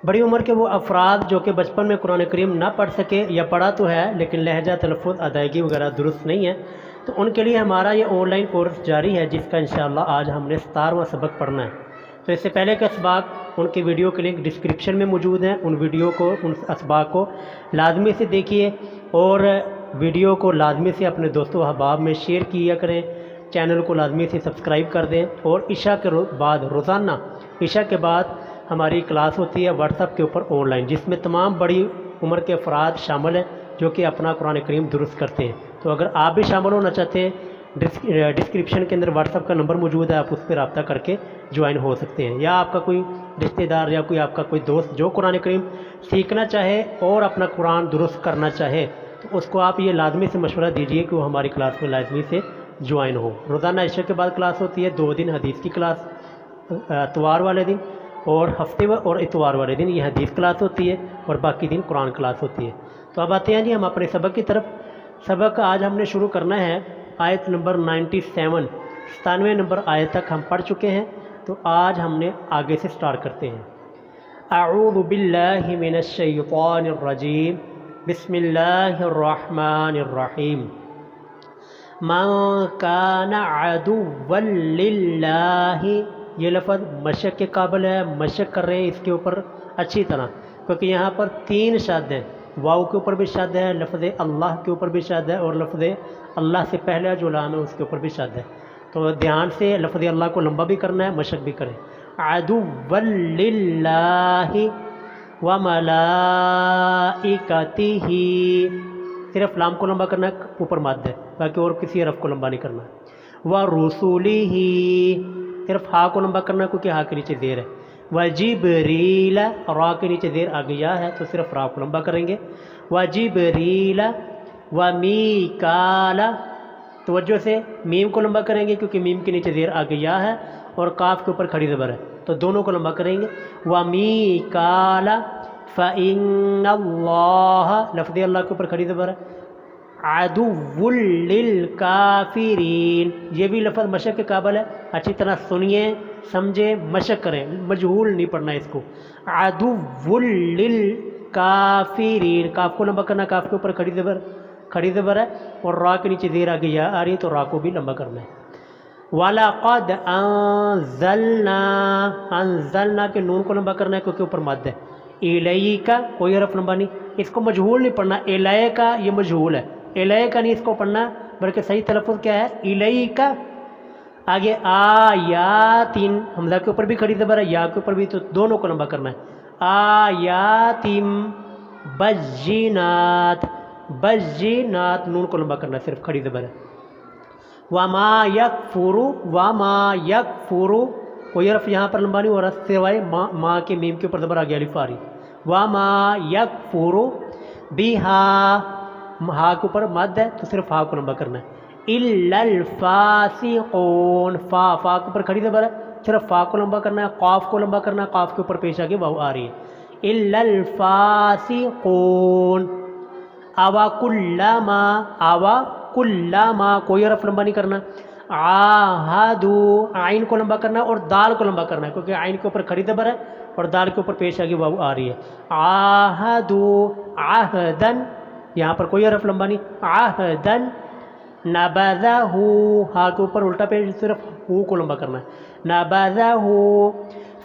بڑی عمر کے وہ افراد جو کہ بچپن میں قرآن کریم نہ پڑھ سکے یا پڑھا تو ہے لیکن لہجہ، تلفظ، ادائیگی وغیرہ درست نہیں ہے، تو ان کے لیے ہمارا یہ آن لائن کورس جاری ہے جس کا انشاءاللہ آج ہم نے 17واں سبق پڑھنا ہے۔ تو اس سے پہلے کے اسباق ان کی ویڈیو کے لنک ڈسکرپشن میں موجود ہیں، ان ویڈیو کو، ان اسباق کو لازمی سے دیکھیے اور ویڈیو کو لازمی سے اپنے دوستوں احباب میں شیئر کیا کریں، چینل کو لازمی سے سبسکرائب کر دیں، اور عشاء کے بعد روزانہ عشاء کے بعد ہماری کلاس ہوتی ہے واٹس ایپ کے اوپر آن لائن، جس میں تمام بڑی عمر کے افراد شامل ہیں جو کہ اپنا قرآن کریم درست کرتے ہیں۔ تو اگر آپ بھی شامل ہونا چاہتے ہیں، ڈسکرپشن کے اندر واٹس ایپ کا نمبر موجود ہے، آپ اس پہ رابطہ کر کے جوائن ہو سکتے ہیں، یا آپ کا کوئی رشتہ دار یا کوئی آپ کا کوئی دوست جو قرآن کریم سیکھنا چاہے اور اپنا قرآن درست کرنا چاہے تو اس کو آپ یہ لازمی سے مشورہ دیجیے کہ وہ ہماری کلاس میں لازمی سے جوائن ہو۔ روزانہ عشاء کے بعد کلاس ہوتی ہے، 2 دن حدیث کی کلاس، اتوار والے دن اور ہفتے اور اتوار والے دن یہ حدیث کلاس ہوتی ہے اور باقی دن قرآن کلاس ہوتی ہے۔ تو اب آتے ہیں جی ہم اپنے سبق کی طرف۔ سبق آج ہم نے شروع کرنا ہے آیت نمبر 97 نمبر آیت تک ہم پڑھ چکے ہیں، تو آج ہم نے آگے سے سٹارٹ کرتے ہیں۔ اعوذ باللہ من الشیطان الرجیم، بسم اللہ الرحمن الرحیم۔ من کان عدوا للہ، یہ لفظ مشق کے قابل ہے، مشق کر رہے ہیں اس کے اوپر اچھی طرح، کیونکہ یہاں پر 3 شد ہیں، واو کے اوپر بھی شد ہے، لفظ اللہ کے اوپر بھی شد ہے، اور لفظ اللہ سے پہلے جو لام ہے اس کے اوپر بھی شد ہے، تو دھیان سے لفظ اللہ کو لمبا بھی کرنا ہے، مشق بھی کریں۔ عدوا للہ وملائکتہ، صرف لام کو لمبا کرنا ہے، اوپر مد ہے، باقی اور کسی حرف کو لمبا نہیں کرنا۔ ورسلہ، صرف ہا کو لمبا کرنا ہے کیونکہ ہا کے نیچے زیر ہے۔ وجبریل، را کے نیچے زیر آ گیا ہے تو صرف را کو لمبا کریں گے۔ وجبریل ومیکال، توجہ سے میم کو لمبا کریں گے کیونکہ میم کے نیچے زیر آ گیا ہے اور کاف کے اوپر کھڑی زبر ہے، تو دونوں کو لمبا کریں گے۔ ومیکال فإن اللہ، لفظ اللہ کے اوپر کھڑی زبر ہے۔ عدو للکافرین، یہ بھی لفظ مشق کے قابل ہے، اچھی طرح سنیے، سمجھیں، مشق کریں، مجہول نہیں پڑھنا اس کو۔ عدو للکافرین، کاف کو لمبا کرنا، کاف کے اوپر کھڑی زبر ہے اور را کے نیچے زیر آگے یا آ رہی ہے تو را کو بھی لمبا کرنا ہے۔ وَلَقَدْ أَنزَلْنَا، انزلنا کے نون کو لمبا کرنا ہے کیونکہ اوپر مد ہے۔ الیک، کوئی حرف لمبا نہیں، اس کو مجہول نہیں پڑھنا، الیک یہ مجہول ہے، الیک نہیں اس کو پڑھنا بلکہ صحیح تلفظ کیا ہے، الیک۔ آگے آیاتن، حمزہ کے اوپر بھی کھڑی زبر ہے، یا کے اوپر بھی، تو دونوں کو لمبا کرنا ہے۔ آیاتم بجینات، بجینات، نون کو لمبا کرنا ہے، صرف کھڑی زبر ہے۔ وما یکفر، وما یکفر، کوئی حرف یہاں پر لمبا نہیں ہو رہا سوائے ما کے میم کے اوپر زبر آ گیا، الف آ رہی۔ وما یکفر بہا، ہا کے اوپر مد ہے تو صرف ہا کو لمبا کرنا ہے۔ الا الفاسقون، فا کے اوپر کھڑی زبر ہے، صرف فا کو لمبا کرنا ہے، قاف کو لمبا کرنا ہے، قاف کے اوپر پیش آگے واو آ رہی ہے۔ الا الفاسقون، اوا کلما، اوا کلما، کوئی حرف لمبا نہیں کرنا۔ عاہدو، عین کو لمبا کرنا ہے اور دال کو لمبا کرنا ہے کیونکہ عین کے اوپر کھڑی زبر ہے اور دال کے اوپر پیش آگے واو آ رہی ہے۔ عاہدو عہدن، یہاں پر کوئی حرف لمبا نہیں، عہدن۔ نبذہ، ہا کے اوپر الٹا پیش، صرف ہو کو لمبا کرنا ہے۔ نبذہ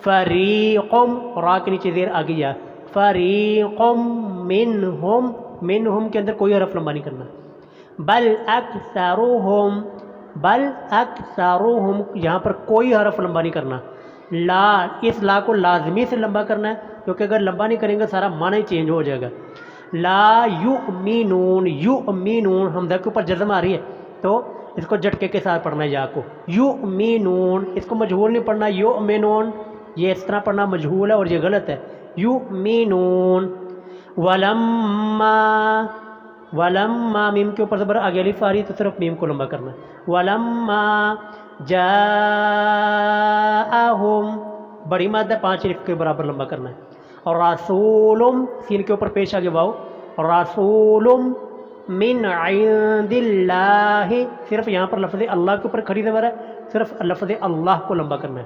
فریقم، را کے نیچے زیر آ گیا، فریقم منہم، منہم کے اندر کوئی حرف لمبا نہیں کرنا۔ بل اکثرہم، بل اکثرہم، یہاں پر کوئی حرف لمبا نہیں کرنا۔ لا، اس لا کو لازمی سے لمبا کرنا ہے کیونکہ اگر لمبا نہیں کریں گے سارا معنی چینج ہو جائے گا۔ لا یؤمنون، یؤمنون، حمزہ کے اوپر جزم آ رہی ہے تو اس کو جھٹکے کے ساتھ پڑھنا ہے، یا کو۔ یؤمنون، اس کو مجہول نہیں پڑھنا، یؤمنون یہ اس طرح پڑھنا مجہول ہے اور یہ غلط ہے۔ یؤمنون۔ ولما، ولما، میم کے اوپر زبر آگے الف آ رہی ہے تو صرف میم کو لمبا کرنا ہے۔ ولما جاءہم، بڑی مد ہے، 5 الف کے برابر لمبا کرنا ہے۔ اور رسول، سین کے اوپر پیش آگے واو، رسول من عند اللہ، صرف یہاں پر لفظ اللہ کے اوپر کھڑی زبر ہے، صرف لفظ اللہ کو لمبا کرنا ہے۔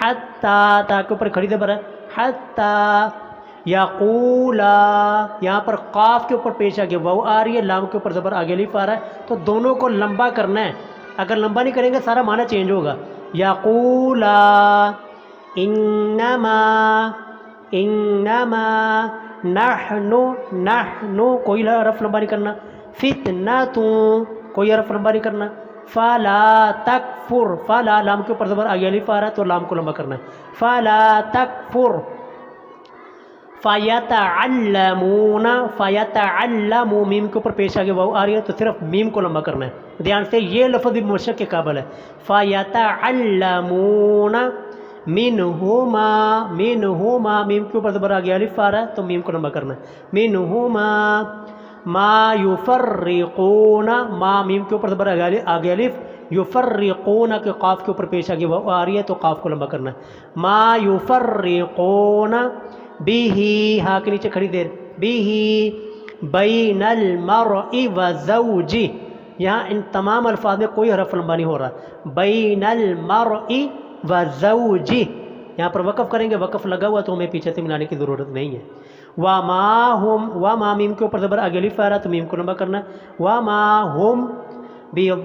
حتی، تا کے اوپر کھڑی زبر ہے، حتی یقولا، یہاں پر قاف کے اوپر پیش آگے واو آ رہی ہے، لام کے اوپر زبر آگے الف آ رہا ہے، تو دونوں کو لمبا کرنا ہے، اگر لمبا نہیں کریں گے سارا معنی چینج ہوگا. یقولا انما، انما نحن کوئی حرف لمبا نہیں کرنا، فتنۃ کوئی حرف لمبا نہیں کرنا، فلا تکفر، فلا لام کے اوپر زبر آگے الف آ رہا ہے تو لام کو لمبا کرنا ہے، فلا تکفر. فیتعلمون، فیتعلم، میم کے اوپر پیش آگے واو آ رہی ہے تو صرف میم کو لمبا کرنا ہے. دھیان سے یہ لفظ بھی مشق کے قابل ہے. فیتعلمون منہما، منہما میم کے اوپر زبر آگے الف آ رہا ہے تو میم کو لمبا کرنا ہے. منہما ما یفرقون، ما میم کے اوپر زبر آگے الف، یفرقون کے قاف کے اوپر پیش آگے واو آ رہی ہے تو قاف کو لمبا کرنا ہے. ما یفرقون بیہی، ہاں کے نیچے کھڑی دیر، بیہی بین المرء وزوجہ، یہاں ان تمام الفاظ میں کوئی حرف لمبا نہیں ہو رہا. بین المرء وزوجہ، یہاں پر وقف کریں گے، وقف لگا ہوا تو ہمیں پیچھے سے ملانے کی ضرورت نہیں ہے. وما ہم، وما میم کے اوپر زبر آگے الف آ رہا تو میم کو لمبا کرنا ہے. وما ہم بضارین،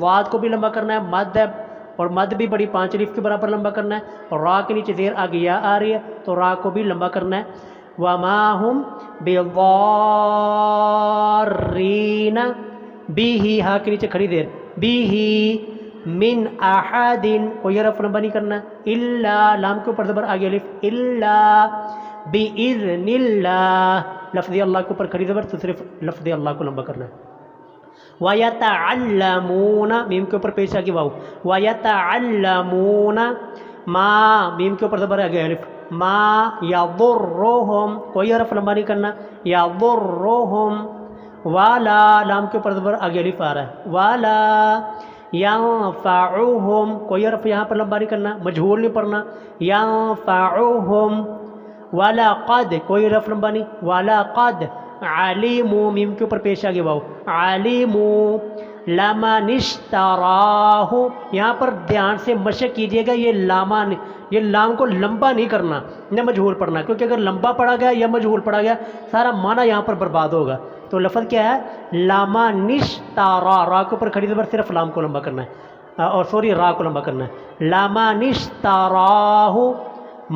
واد کو بھی لمبا کرنا ہے، مد ہے اور مد بھی بڑی 5 الف کے برابر لمبا کرنا ہے، اور را کے نیچے زیر آگے یا آ رہی ہے تو را کو بھی لمبا کرنا ہے. وما ہم بضارین بیہی، ہاں کے نیچے کھڑی دیر، بیہی من احد، کوئی حرف لمبا نہیں کرنا، الا لام کے اوپر زبر آگے الف، الا باذن اللہ، لفظ اللہ کے اوپر کھڑی زبر تو صرف لفظ اللہ کو لمبا کرنا ہے. وَيَتَعَلَّمُونَ میم کے اوپر پیش آگے واو، وَيَتَعَلَّمُونَ ما میم کے اوپر زبر آگے الف، ما یضرہم، کوئی حرف لمبا نہیں کرنا، یضرہم، والا لام کے اوپر زبر آگے الف آ رہا ہے، والا ینفعہم، کوئی حرف یہاں پر لمبا نہیں کرنا، مجہول نہیں پڑھنا، ینفعہم. وَلَقَدْ کوئی حرف لمبا نہیں، وَلَقَدْ عَلِمُوا میم کے اوپر پیش آگے واو، عَلِمُوا لَمَنِ اشْتَرَاهُ، یہاں پر دھیان سے مشق کیجئے گا، یہ لامان، یہ لام کو لمبا نہیں کرنا نہ مجہول پڑھنا، کیونکہ اگر لمبا پڑھا گیا یا مجہول پڑھا گیا سارا معنی یہاں پر برباد ہوگا. تو لفظ کیا ہے، لَمَنِ اشْتَرَا، را کے اوپر کھڑی زبر صرف لام کو لمبا کرنا ہے، اور سوری را کو لمبا کرنا ہے. لَمَنِ اشْتَرَاهُ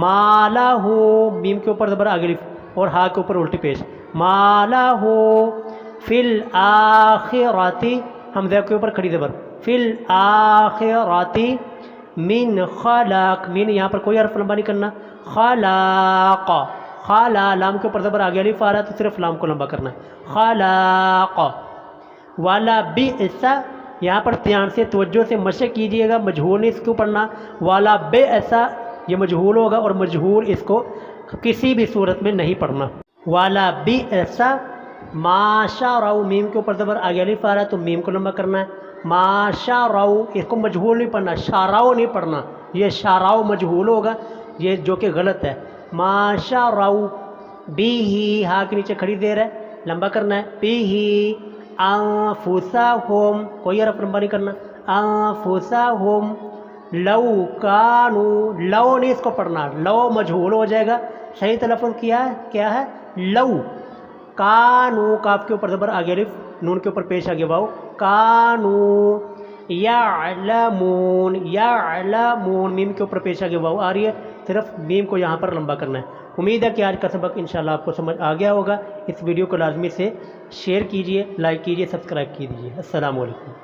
مَالَهُ میم کے اوپر زبر آگے الف اور ہا کے اوپر الٹی پیش، مَالَهُ فِي الْآخِرَةِ، حمزہ کے اوپر کھڑی زبر، فِي الْآخِرَةِ من خلاق، من یہاں پر کوئی حرف لمبا نہیں کرنا، خلاق، خلا لام کے اوپر زبر آگے الف آ رہا ہے تو صرف لام کو لمبا کرنا ہے، خلاق. وَلَبِئْسَ، یہاں پر دھیان سے توجہ سے مشق کیجئے گا، مجہول نہیں اس کو پڑھنا، وَلَبِئْسَ یہ مجہول ہوگا اور مجہول اس کو کسی بھی صورت میں نہیں پڑھنا. وَلَبِئْسَ ما شَرَوْا میم کے اوپر زبر آگے الف آ رہا ہے تو میم کو لمبا کرنا ہے، ما شَرَوْا اس کو مجہول نہیں پڑھنا، شَرَوْا نہیں پڑھنا، یہ شَرَوْا مجہول ہوگا، یہ جو کہ غلط ہے. ما شَرَوْا بیہی، ہاں کے نیچے کھڑی دیر ہے، لمبا کرنا ہے، بیہی انفسہم، کوئی حرف لمبا نہیں کرنا، انفسہم لو کانو، لو نہیں اس کو پڑھنا، لو مجہول ہو جائے گا، صحیح تلفظ کیا ہے لو، کانو کاف کے اوپر زبر آگے الف، نون کے اوپر پیش آگے واو، کانو یعلمون، یعلمون میم کے اوپر پیش آگے واو آ رہی ہے، صرف میم کو یہاں پر لمبا کرنا ہے. امید ہے کہ آج کا سبق انشاءاللہ آپ کو سمجھ آ گیا ہوگا. اس ویڈیو کو لازمی سے شیئر کیجئے، لائک کیجئے، سبسکرائب کیجئے. السلام علیکم.